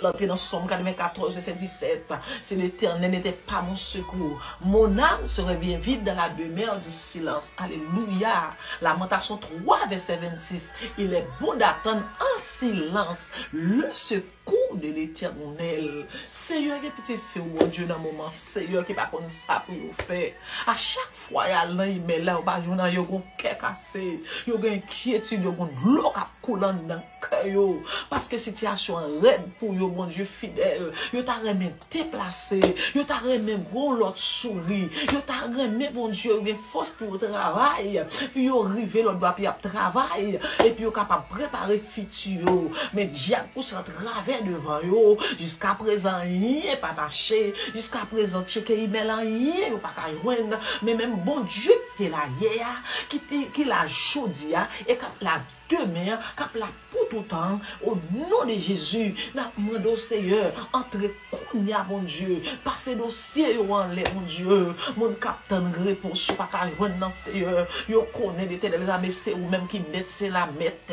L'entrée dans Somme 94, verset 17. Si l'Éternel n'était pas mon secours, mon âme serait bien vide dans la demeure du silence. Alléluia. Lamentation 3, verset 26. Il est bon d'attendre en silence le secours de l'Éternel. Seigneur, qui petit fait, mon Dieu, dans le moment, Seigneur, qui pas comme ça pour vous faire. À chaque fois, il y a l'un, il met là, il y a un cœur cassé, il y a une inquiétude, il y a une l'eau qui coule dans le cœur. Parce que situation raide pour vous, mon Dieu fidèle. Vous t'a remis déplacé, vous t'a remis gros l'autre souris, vous t'a remis, mon Dieu, une force pour le travail. Puis vous arrivez l'autre doigt, puis vous travail. Et puis vous capable de préparer futur. Mais diable pousse en travers devant vous. Jusqu'à présent, il n'est pas marché. Jusqu'à présent, checker email, il n'est pas joindre. Mais même bon Dieu, qui est là hier, qui l'a jodi, et qui l'a demain, qui l'a pour tout temps, au nom de Jésus, nous demandons au Seigneur, entrez kounya, mon Dieu, passez dossier en l'air, mon Dieu, mon capitaine réponse, je ne pas joindre dans Seigneur, yo connaît des têtes, mais c'est ou même qui met c'est la mette,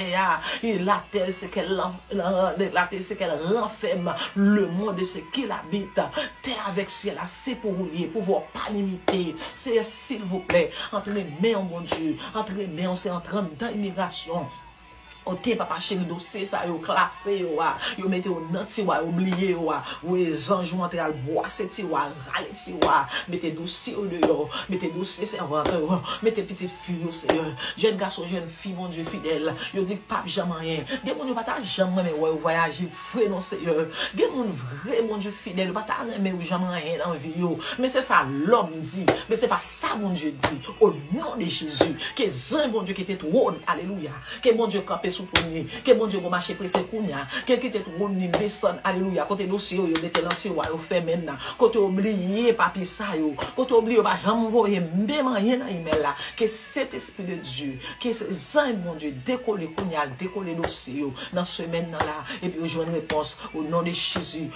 et la terre c'est qu'elle renferme le monde c'est qu'il habite, terre avec ciel, c'est pour vous lier, pour pouvoir pas limiter, c'est s'il vous plaît, entre les mains, mon Dieu, entre les mains, c'est en train d'immigration. Ok, papa chéri, dossier ça, yo classé, yo mettez au nanti, oublié, ou les anges rentrent à boire, c'est tiwa, râler tiwa, mettez dossier au dehors, mettez dossier servanteur, mettez petite fille, Seigneur, jeune garçon, jeune fille, mon Dieu fidèle, yo dit pape jamais rien, des mon pas ta jamais, mais ouais, voyager, frère, non, Seigneur, des mon vrai, mon Dieu fidèle, pas ta mais jamais rien dans la vie, mais c'est ça l'homme dit, mais c'est pas ça, mon Dieu dit, au nom de Jésus, que un bon Dieu qui était trône, alléluia, que mon Dieu campé que mon Dieu va marcher pressé kounya que qui te trône ni descend alléluia côté dossier yo mettez l'anti wa yo fait maintenant côté oublié papier ça yo côté oublié pas jamais voyer même rien dans email là que cet esprit de Dieu que ça mon Dieu décoller kounya décoller dossier yo dans semaine là et puis joindre réponse au nom de Jésus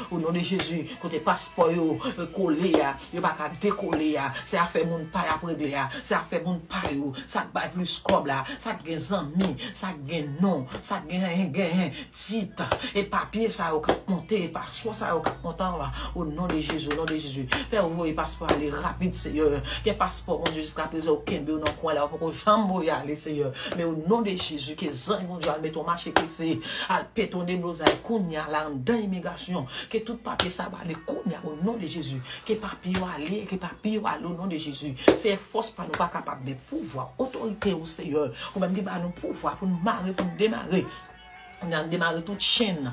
côté passeport yo collé yo pas décoller c'est à faire mon pas après là c'est à faire mon pas yo ça ba plus cob là ça gain amis ça gain non ça gagne titre et papier ça au cap monter passeport ça au cap montant au nom de Jésus faire vous passeport aller rapide Seigneur que passeport mon Dieu jusqu'à présent aucun de dans coin là pour jamais y aller Seigneur mais au nom de Jésus que zan mon Dieu met ton marché pressé à pétonner nos ailes kounya là dans immigration que tout papier ça va aller kounya au nom de Jésus que papier aller que papier aller au nom de Jésus c'est force pas nous pas capable de pouvoir autorité au Seigneur ou même qui va nous pouvoir pour nous marrer pour nous démarrer. On a démarré toute chaîne,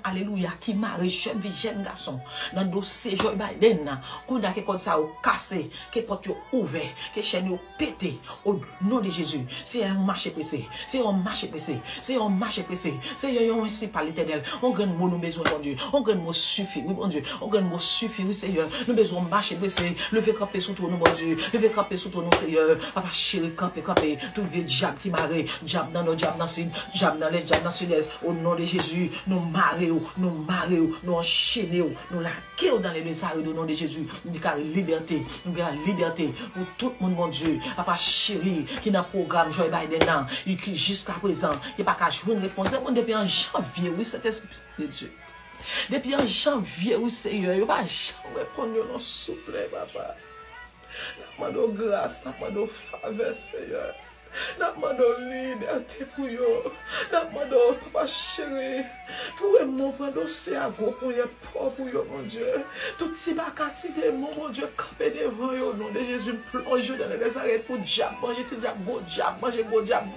alléluia, qui marre jeune vie, jeune garçon. Dans le dossier Joe Biden, qu'on a quelque chose ça cassé, que porte ouvert, que chaîne pété, au nom de Jésus. C'est un marché pressé, c'est un marché pressé, c'est un marché pressé, c'est un ainsi par l'Éternel. On gagne mot nous besoin, mon Dieu. On gagne mot suffit, oui, mon Dieu. On gagne mot suffit, oui, Seigneur. Nous besoin marcher pressé, lever camper sous toi, nous, mon Dieu. Lever camper sous toi, nous, Seigneur. Papa chéri, camper, tout le diable qui marre, diable dans nos diable dans le diable dans les au nom de Jésus, nous marions, nous enchaînons, nous laquons dans les messages au nom de Jésus. Nous avons la liberté, pour tout le monde, mon Dieu. Papa chéri, qui n'a programme Joe Biden, qui jusqu'à présent, il n'y a pas qu'à jouer une réponse. Depuis en janvier, oui, cet esprit de Dieu. Depuis en janvier, oui, Seigneur, il n'y a pas jamais répondre, non, souple, papa. N'a pas de grâce, n'a pas de faveur, Seigneur. N'a pas de liberté pour eux. N'a pas de papa chéri. Vraiment, pas d'océan à gros pour les pauvres pour eux, mon Dieu. Tout si bacati de mon Dieu, campé devant eux, au nom de Jésus, plonge dans les arrêts pour diable, manger tout diable, go diable, manger go diable,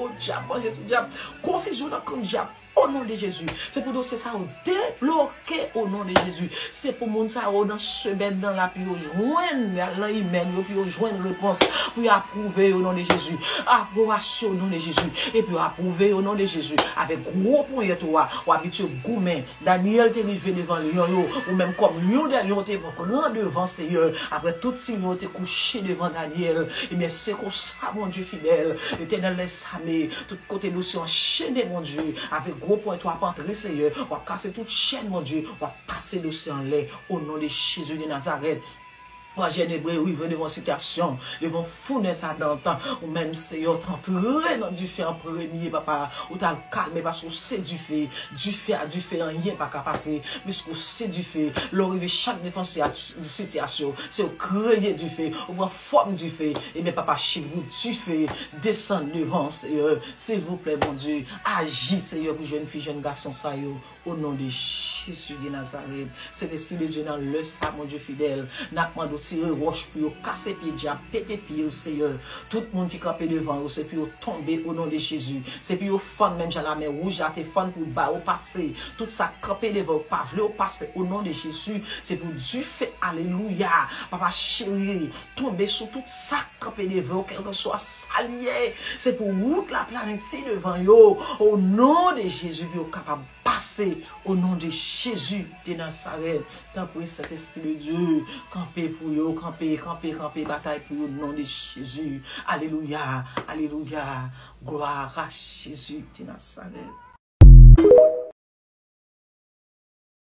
manger tout diable. Confusion dans comme diable, au nom de Jésus. C'est pour dossier ça, débloqué au nom de Jésus. C'est pour mon ça, dans semaine, dans la puis joindre l'email, puis joindre réponse, puis approuver au nom de Jésus. Approbation au nom de Jésus. Et puis approuver au nom de Jésus. Avec gros point de toi, ou habitué gourmet. Daniel t'est arrivé devant lion, ou même comme lion de lion t'est grand devant Seigneur. Après tout si lion t'est couché devant Daniel. Et bien c'est comme ça, mon Dieu fidèle. L'Éternel laisse samer. Tout côté nous sommes enchaînés, mon Dieu. Avec gros point de toi, pas entrer Seigneur. On va casser toute chaîne, mon Dieu. On va passer l'océan en l'air. Au nom de Jésus de Nazareth. Moi, j'ai hébreu, oui, devant situation, devant fournaise à dans le temps, ou même Seigneur, t'entrer dans du feu en premier, papa, ou t'as le calme, parce que c'est du feu, rien pas qu'à passer, puisque c'est du feu, l'arrivée chaque défense situation, c'est au créer du feu, ou prend forme du feu, et mes papa, chez vous, du feu, descend devant, Seigneur, s'il vous plaît, mon Dieu, agis, Seigneur, pour jeune fille, jeune garçon, ça y est, au nom de Jésus de Nazareth, c'est l'Esprit de Dieu dans le sang, mon Dieu fidèle, n'a pas de tirer roche pour casser pied, diable, péter pied au Seigneur. Tout le monde qui campe devant, c'est pour tomber au nom de Jésus. C'est pour fan même j'ai la mer rouge, à tes fans pour bas au passé. Tout ça camper devant, pas au passé au nom de Jésus. C'est pour du fait, alléluia. Papa chéri, tomber sur tout ça camper devant, quel que soit salier. C'est pour route la planète devant yo. Au nom de Jésus, yo capable de passer au nom de Jésus de Nazareth. Tant pis cet esprit de Dieu, camper pour yo, camper, bataille pour yo, au nom de Jésus. Alléluia, alléluia. Gloire à Jésus de Nazareth.